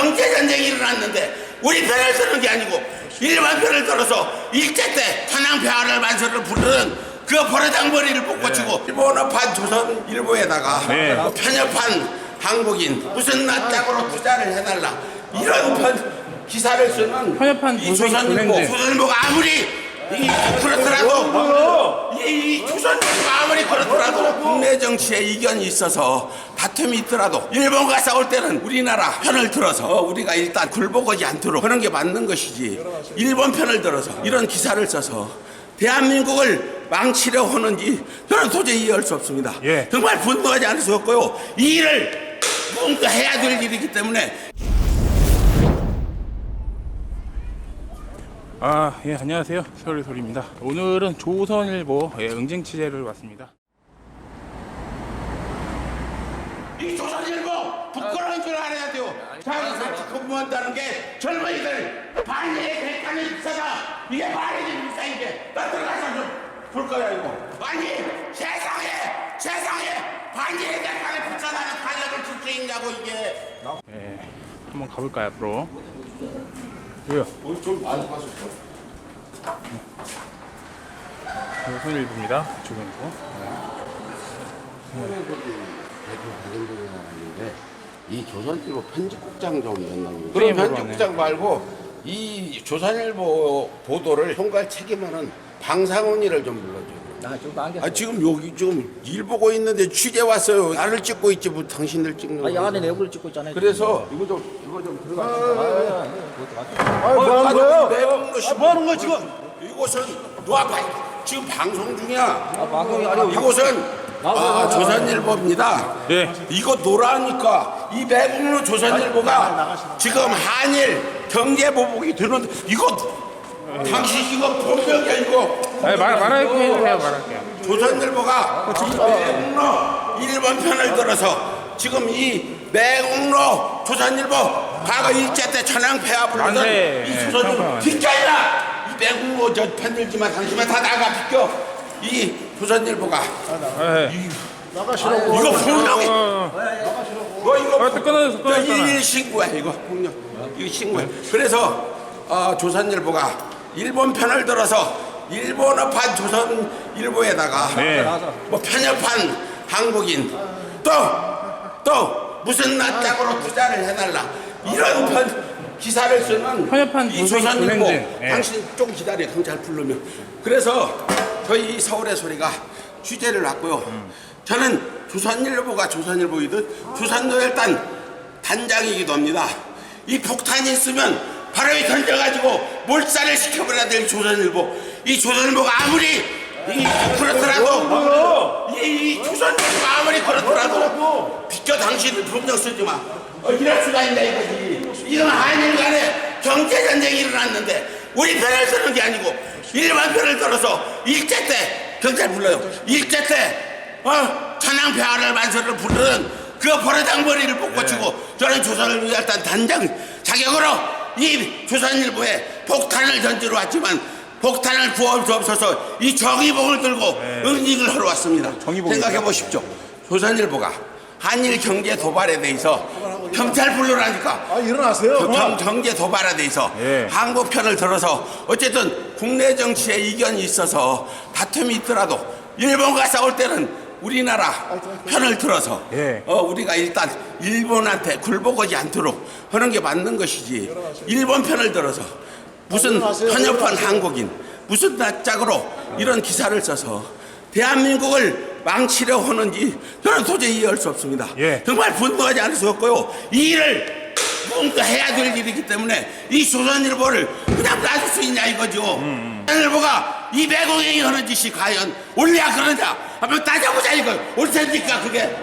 경제전쟁이 일어났는데 우리 편을 드는 게 아니고 일반 편을 들어서 일제 때 천황폐하를 만세를 부르는 그 버르장머리를 뽑고치고 일본어판 조선일보에다가 편협한 한국인 무슨 낯짝으로 투자를 해달라 이런 기사를 쓰는 편협한 이 조선일보가 아무리 그렇더라도 이 조선일보가 아무리 그렇더라도 국내 정치에 이견이 있어서 다툼이 있더라도 일본과 싸울 때는 우리나라 편을 들어서 우리가 일단 굴복하지 않도록 하는 게 맞는 것이지 일본 편을 들어서 이런 기사를 써서 대한민국을 망치려 하는지 저는 도저히 이해할 수 없습니다. 정말 분노하지 않을 수 없고요. 이 일을 뭔가 해야 될 일이기 때문에. 예, 안녕하세요. 서울의 소리입니다. 오늘은 조선일보 응징 취재를 왔습니다. 이 조선일보 부끄러운 줄 알아야 돼요. 자기 같이 근무한다는 게 젊은이들 반일의 객관의 입사다. 이게 말이 됩니까 이게? 나 들어가서 좀 볼 거야 이거. 아니 세상에 반일의 객관에 붙여다는 탄력을 줄 수 있냐고 이게. 한번 가볼까요 앞으로? 왜요? 좀 많이 봤었어. 조선일보입니다. 조선일보. 이 조선일보 편집국장 좀 연락이. 그럼 편집국장 말고 이 조선일보 보도를 총괄 책임하는 방상훈이를 좀 불러줘. 지금 여기 지금 일 보고 있는데 취재 왔어요. 나를 찍고 있지 뭐 당신들 찍는 거. 야간에 내 얼굴 찍고 있잖아요. 그래서 이거 좀 들어가. 뭐 하는 거예요? 뭐 하는 거야 지금? 이곳은 지금 방송 중이야. 방송이 아니고 이곳은 조선일보입니다. 이거 노라니까 이 매국노 조선일보가 지금 한일 경제 보복이 되는데 이거 당신 이거 본명이야 이거. 말할게요. 조선일보가 매국노 일본 편을 들어서 지금 이 매국노 조선일보 과거 일제 때 천황폐하 부르던 이 조선일보 비켜라! 이 매국노 저 편들지만 당신만 다 나가 비켜. 이 조선일보가 나가시라고. 이거 폭력이. 이거 끊어졌어. 112 신고야 이거 폭력. 이거 신고야. 그래서 조선일보가 일본 편을 들어서 일본어판 조선일보에다가 뭐 편협한 한국인 또 무슨 낯짝으로 투자를 해달라 이런 기사를 쓰는 편협한 이 조선일보. 조선일보. 당신 좀 기다려 경찰 부르면. 그래서 저희 서울의 소리가 취재를 왔고요. 저는 조선일보가 조선일보이듯 조선노열단 단장이기도 합니다. 이 폭탄이 있으면 바로 던져가지고 몰살을 시켜버려야 될 조선일보. 이 조선일보가 아무리 그렇더라도 이 조선일보가 아무리 그렇더라도 비켜. 당신은 분명 쓰지 마. 이럴 수가 있나 이거지. 이건 한일 간에 경제전쟁이 일어났는데 우리 편을 드는 게 아니고 일반 편을 들어서 일제 때 경찰 불러요. 일제 때 천황폐하를 만세를 부르는 그 버르장머리를 뽑고치고 저는 조선일보단 단장 자격으로 이 조선일보에 폭탄을 던지러 왔지만 폭탄을 구할 수 없어서 이 정의봉을 들고 응징을 하러 왔습니다. 생각해 보십시오. 조선일보가 한일 경제 도발에 대해서 경찰 불러라니까. 일어나세요. 경제 도발에 대해서 한국 편을 들어서 어쨌든 국내 정치에 이견이 있어서 다툼이 있더라도 일본과 싸울 때는 우리나라 편을 들어서 우리가 일단 일본한테 굴복하지 않도록 하는 게 맞는 것이지 일본 편을 들어서 무슨 편협한 한국인 무슨 낯짝으로 이런 기사를 써서 대한민국을 망치려 하는지 저는 도저히 이해할 수 없습니다. 정말 분노하지 않을 수 없고요. 이 일을 뭔가 해야 될 일이기 때문에 이 조선일보를 그냥 놔둘 수 있냐 이거죠. 조선일보가 이 매국인이 하는 짓이 과연 옳냐 그러냐 한번 따져보자 이거. 옳습니까 그게?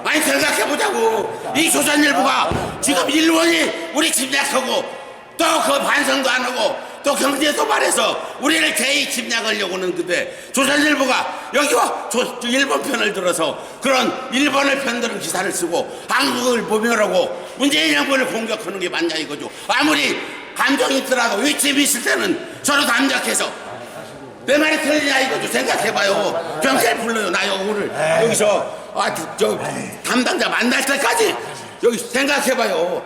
아니 생각해보자고. 이 조선일보가 지금 일본이 우리 침략하고 또 그 반성도 안 하고 또 경제 도발해서 우리를 개의 침략하려고 하는 건데 조선일보가 여기와 일본 편을 들어서 그런 일본을 편드는 기사를 쓰고 한국을 모멸하고 문재인 정부를 공격하는 게 맞냐 이거죠. 아무리 감정이 있더라도 위치에 있을 때는 서로 담작해서 내 말이 틀리냐 이거죠. 생각해봐요. 경찰 불러요. 나 오늘 여기서 저 담당자 만날 때까지 여기 생각해봐요.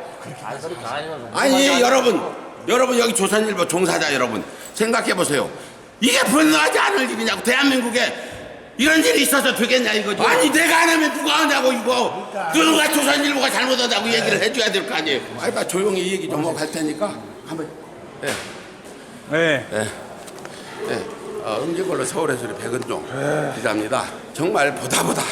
아니 여러분 여기 조선일보 종사자 여러분 생각해보세요. 이게 분노하지 않을 일이냐고. 대한민국에 이런 일이 있어서 되겠냐 이거죠. 아니 내가 안 하면 누가 하냐고 이거. 누가 조선일보가 잘못하다고 얘기를 해줘야 될 거 아니에요. 아이 봐 조용히 이 얘기 좀 하고 갈 테니까 한번. 네. 음지걸로 서울의 소리 백은종 기자입니다. 정말 보다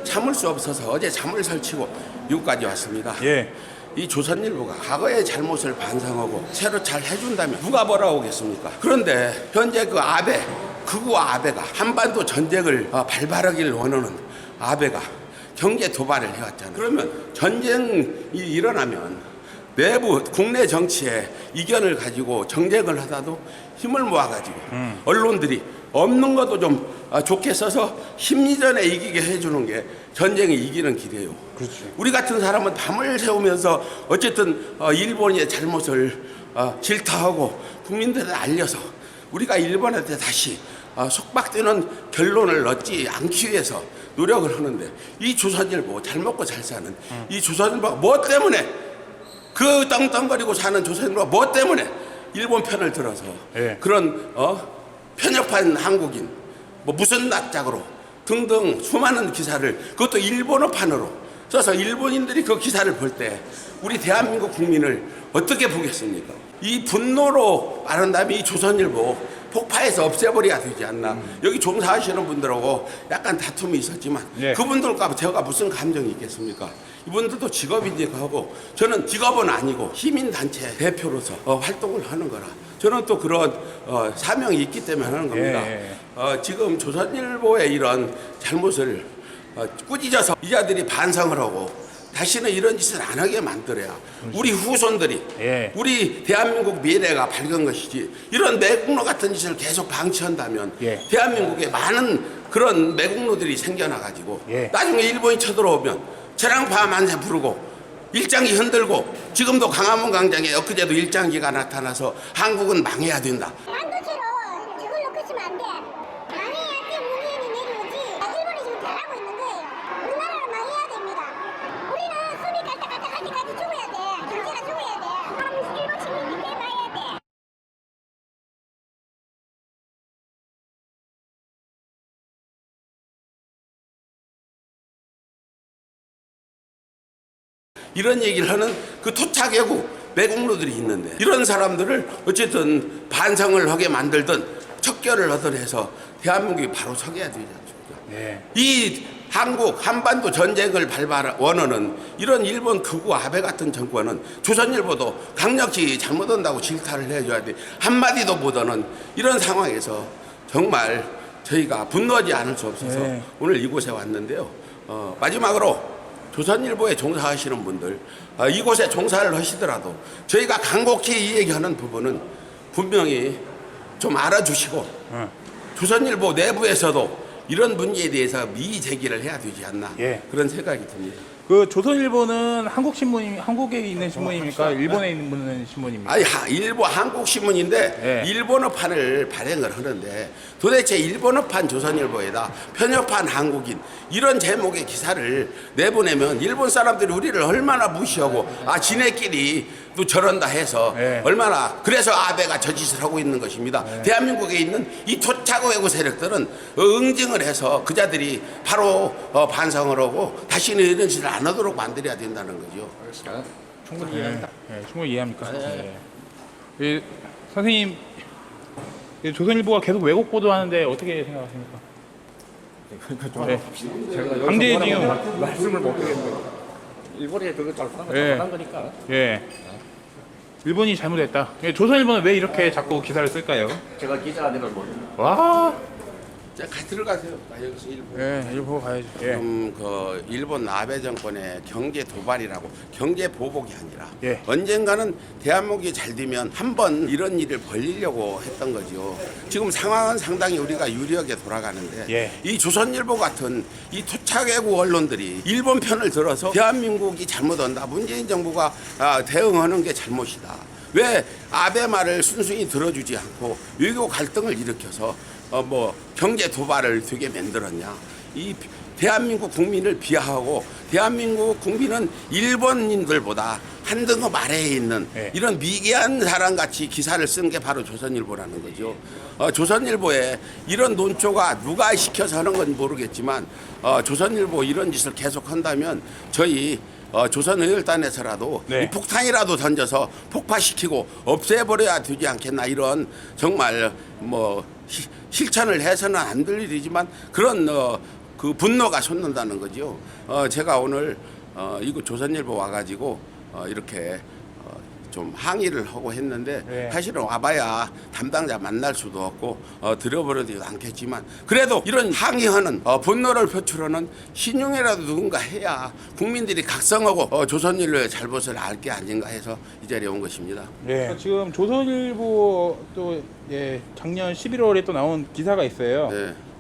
참을 수 없어서 어제 잠을 설치고 여기까지 왔습니다. 예. 이 조선일보가 과거의 잘못을 반성하고 새로 잘 해준다면 누가 뭐라 오겠습니까? 그런데 현재 그 아베, 극우 아베가 한반도 전쟁을 발발하기를 원하는 아베가 경제 도발을 해왔잖아요. 그러면 전쟁이 일어나면 내부 국내 정치에 이견을 가지고 정쟁을 하다도 힘을 모아가지고 언론들이 없는 것도 좀 좋게 써서 심리전에 이기게 해주는 게 전쟁이 이기는 길이에요. 그렇지. 우리 같은 사람은 밤을 새우면서 어쨌든 일본의 잘못을 질타하고 국민들에 알려서 우리가 일본한테 다시 속박되는 결론을 얻지 않기 위해서 노력을 하는데 이 조선일보 잘 먹고 잘 사는 이 조선일보가 뭐 때문에 그 떵떵거리고 사는 조선일보가 뭐 때문에 일본 편을 들어서 그런 편협한 한국인 뭐 무슨 낯짝으로 등등 수많은 기사를 그것도 일본어판으로 써서 일본인들이 그 기사를 볼 때 우리 대한민국 국민을 어떻게 보겠습니까? 이 분노로 말한다면 이 조선일보 폭파해서 없애버려야 되지 않나. 여기 종사하시는 분들하고 약간 다툼이 있었지만 그분들과 제가 무슨 감정이 있겠습니까? 이분들도 직업인지 하고 저는 직업은 아니고 시민단체 대표로서 활동을 하는 거라 저는 또 그런 사명이 있기 때문에 하는 겁니다. 지금 조선일보의 이런 잘못을 꾸짖어서 기자들이 반성을 하고 다시는 이런 짓을 안 하게 만들어야 우리 후손들이 우리 대한민국 미래가 밝은 것이지 이런 매국노 같은 짓을 계속 방치한다면 대한민국에 많은 그런 매국노들이 생겨나가지고 나중에 일본이 쳐들어오면 저랑파 만세 부르고 일장기 흔들고 지금도 강화문 광장에 엊그제도 일장기가 나타나서 한국은 망해야 된다. 반도체로 저걸로 끝이면 안 돼. 망해야 문재인이 내려오지. 일본이 지금 잘하고 있는 거예요. 우리나라는 망해야 됩니다. 우리는 숨이 깔딱깔딱 할 때까지 죽어야 돼. 경제가 죽어야 돼. 일본 시민이 내봐야 돼. 이런 얘기를 하는 그 토착애고 매국노들이 있는데 이런 사람들을 어쨌든 반성을 하게 만들든 척결을 하든 해서 대한민국이 바로 서게야 되지 않습니까? 이 한국 한반도 전쟁을 원하는 이런 일본 극우 아베 같은 정권은 조선일보도 강력히 잘못한다고 질타를 해줘야 돼. 한마디도 못하는 이런 상황에서 정말 저희가 분노하지 않을 수 없어서 오늘 이곳에 왔는데요. 마지막으로 조선일보에 종사하시는 분들 이곳에 종사를 하시더라도 저희가 간곡히 이 얘기하는 부분은 분명히 좀 알아주시고 조선일보 내부에서도 이런 문제에 대해서 미의 제기를 해야 되지 않나 그런 생각이 듭니다. 그 조선일보는 한국에 있는 신문입니까? 일본에 있는 신문입니까? 아니 일본 한국 신문인데 일본어판을 발행을 하는데 도대체 일본어판 조선일보에다 편협한 한국인 이런 제목의 기사를 내보내면 일본 사람들이 우리를 얼마나 무시하고 지네끼리 또 저런다 해서 얼마나 그래서 아베가 저 짓을 하고 있는 것입니다. 대한민국에 있는 이 토착 외국 세력들은 응징을 해서 그자들이 바로 반성을 하고 다시는 이런 짓을 안 하도록 만들어야 된다는 거죠. 충분히 이해합니다. 충분히 이해합니까? 선생님, 조선일보가 계속 왜곡 보도하는데 어떻게 생각하십니까? 강제 지금 말씀을 못 드리겠는데 일본이 그거 잘못한 거니까. 일본이 잘못했다. 조선일보는 왜 이렇게 자꾸 기사를 쓸까요? 제가 기자 아니라 뭐. 와. 자, 들어가세요. 여기서 일본. 일본 가야지. 지금 그 일본 아베 정권의 경제 도발이라고 경제 보복이 아니라 언젠가는 대한민국이 잘 되면 한번 이런 일을 벌리려고 했던 거죠. 지금 상황은 상당히 우리가 유리하게 돌아가는데 이 조선일보 같은 이 토착외국 언론들이 일본 편을 들어서 대한민국이 잘못한다. 문재인 정부가 대응하는 게 잘못이다. 왜 아베 말을 순순히 들어주지 않고 외교 갈등을 일으켜서 뭐 경제 도발을 되게 만들었냐. 이 대한민국 국민을 비하하고 대한민국 국민은 일본인들보다 한 등급 아래에 있는 이런 미개한 사람같이 기사를 쓴 게 바로 조선일보라는 거죠. 조선일보에 이런 논조가 누가 시켜서 하는 건 모르겠지만 조선일보 이런 짓을 계속한다면 저희 조선의열단에서라도 이 폭탄이라도 던져서 폭파시키고 없애버려야 되지 않겠나, 이런 정말 뭐 실천을 해서는 안 될 일이지만 그런 그 분노가 솟는다는 거죠. 제가 오늘 이거 조선일보 와가지고 이렇게 좀 항의를 하고 했는데 사실은 와봐야 담당자 만날 수도 없고 들여버려도 않겠지만 그래도 이런 항의하는 분노를 표출하는 신용이라도 누군가 해야 국민들이 각성하고 조선일보의 잘못을 알 게 아닌가 해서 이 자리에 온 것입니다. 지금 조선일보 또 작년 11월에 또 나온 기사가 있어요.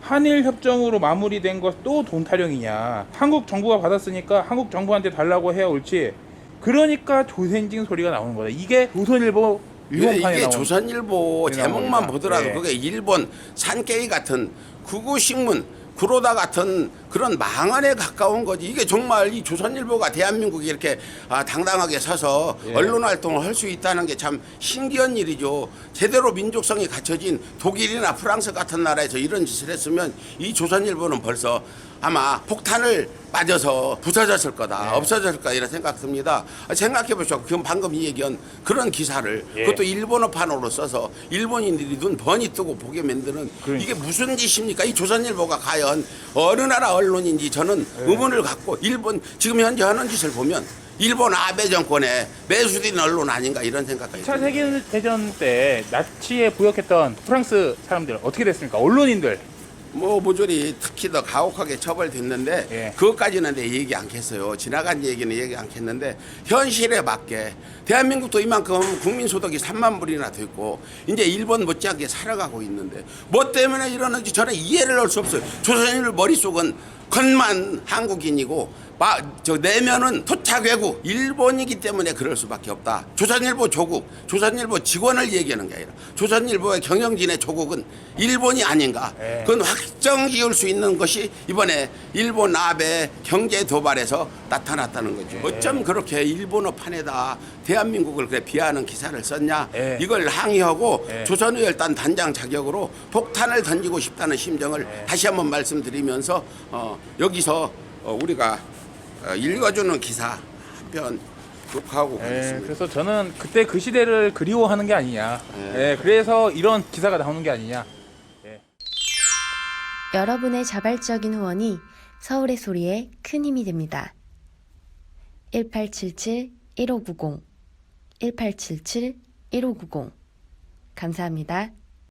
한일 협정으로 마무리된 것 또 돈 타령이냐. 한국 정부가 받았으니까 한국 정부한테 달라고 해야 옳지. 그러니까 조센징 소리가 나오는 거다. 이게 조선일보 유언판에 이게 나온 조선일보 제목만 겁니다. 보더라도 그게 일본 산케이 같은 극우신문 구로다 같은 그런 망언에 가까운 거지. 이게 정말 이 조선일보가 대한민국이 이렇게 당당하게 서서 언론 활동을 할 수 있다는 게 참 신기한 일이죠. 제대로 민족성이 갖춰진 독일이나 프랑스 같은 나라에서 이런 짓을 했으면 이 조선일보는 벌써 아마 폭탄을 맞아서 부서졌을 거다, 없어졌을 거다, 이런 생각 듭니다. 생각해 보시죠. 그럼 방금 이 얘기한 그런 기사를 그것도 일본어판으로 써서 일본인들이 눈 번이 뜨고 보게 만드는 이게 무슨 짓입니까? 이 조선일보가 과연 어느 나라 언론인지 저는 의문을 갖고, 일본 지금 현재 하는 짓을 보면 일본 아베 정권의 매수된 언론 아닌가, 이런 생각까지 2차 세계대전 때 나치에 부역했던 프랑스 사람들 어떻게 됐습니까? 언론인들. 뭐 모조리 특히 더 가혹하게 처벌됐는데 그것까지는 내 얘기 않겠어요. 지나간 얘기는 얘기 않겠는데 현실에 맞게 대한민국도 이만큼 국민소득이 3만 불이나 됐고 이제 일본 못지않게 살아가고 있는데 뭐 때문에 이러는지 저는 이해를 할 수 없어요. 조선인들 머릿속은 겉만 한국인이고 내면은 토착 외국 일본이기 때문에 그럴 수밖에 없다. 조선일보 조국, 조선일보 직원을 얘기하는 게 아니라 조선일보의 경영진의 조국은 일본이 아닌가. 그건 확정 지을 수 있는 것이 이번에 일본 아베 경제 도발에서 나타났다는 거죠. 어쩜 그렇게 일본어 판에다 대한민국을 그래 비하하는 기사를 썼냐. 이걸 항의하고 조선의열단 단장 자격으로 폭탄을 던지고 싶다는 심정을 다시 한번 말씀드리면서 여기서 우리가 읽어주는 기사 한편 녹화하고 가겠습니다. 그래서 저는 그때 그 시대를 그리워하는 게 아니냐. 그래서 이런 기사가 나오는 게 아니냐. 여러분의 자발적인 후원이 서울의 소리에 큰 힘이 됩니다. 1877-1590 1877-1590 감사합니다.